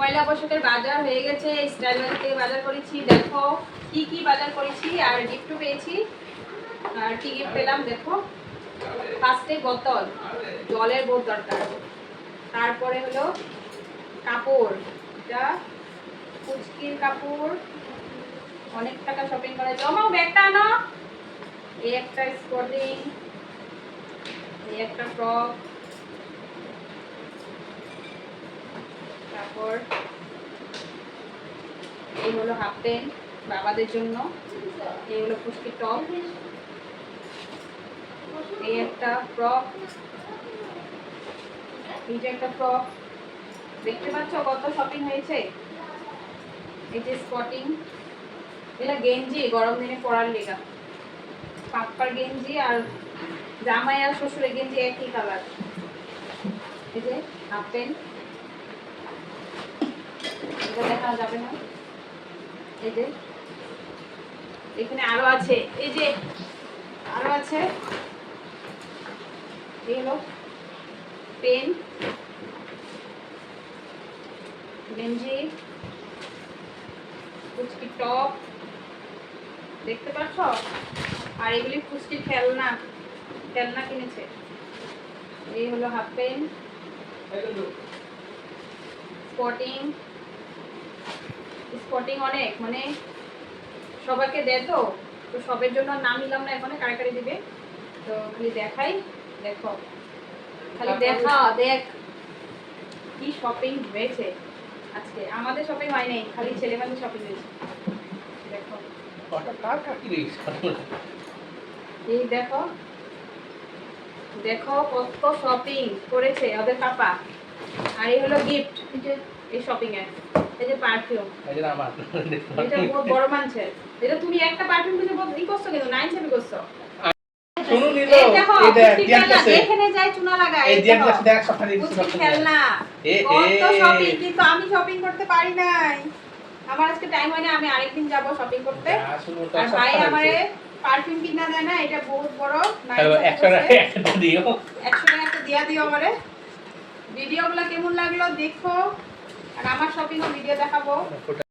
পয়লা বৈশাখের বাজার হয়ে গেছে, স্টাইল বাজার থেকে বাজার করেছি। দেখো কি কি বাজার করেছি, আর গিফটও পেয়েছি। আর কি গিফট পেলাম দেখো। ফার্স্টে বোতল, জলের বহুত দরকার। তারপরে হলো কাপড়, এটা পুচকির কাপড়, অনেক টাকা শপিং করা। জমাও ব্যাগটা আনো। এই একটা স্পটিং, এই একটা ফ্রক, তারপর এই হলো হাফ প্যান্ট বাবাদের জন্য, এই হলো পুচকির টপ, এই একটা ফ্রক, এই যে একটা ফ্রক। দেখতে পাচ্ছ কত শপিং হয়েছে। এই যে স্পটিং, এটা গেঞ্জি গরম দিনে পরার লেগা, পাপ্পার গেঞ্জি আর জামাই আর শ্বশুরের গেঞ্জি একই কালার। এই যে হাফ প্যান্ট, এটা দেখা যাবে না। এই যে এখানে আরো আছে, এই যে আরো আছে। এই হলো পেন, গেঞ্জি, পুচকির টপ, দেখতে পাচ্ছ। আর এগুলি পুচকির খেলনা, খেলনা কিনেছে। এই হলো হাফ প্যান্ট, স্পটিং, স্পটিং অনেক মানে সবাইকে দেয় তো, তো সবের জন্য নাম নিলাম না এখানে, কারে কারে দিবে। তো খালি দেখাই, দেখো খালি দেখা, দেখ কি শপিং হয়েছে আজকে। আমাদের শপিং হয় নাই, খালি ছেলেমেয়েদের শপিং হয়েছে। দেখো এই দেখো, দেখো কত শপিং করেছে ওদের পাপা। আর এই হলো গিফট, এই শপিং এর। এই যে পারফিউম, এটা বহুত বড় মানছে। এটা তুমি একটা পারফিউম কিনে বহুত ই করছো, কিন্তু 9 সেবি করছো। শুনো নিলো, এই দেখো এখানে যাই চুনা লাগায়। এই দিয়ার কাছে দেখ সবখানে খেলনা, কত শপিং, কিন্তু আমি শপিং করতে পারি নাই। আমার আজকে টাইম হয় না, আমি আরেকদিন যাব শপিং করতে। আর ভাই আমারে পারফিউম কিনা দেয় না, এটা বহুত বড় 100 টাকা একটা দিও, 100 টাকা একটা দিয়া দিও আমারে। ভিডিওগুলো কেমন লাগলো দেখো, আর আমার শপিং ও ভিডিও দেখাবো।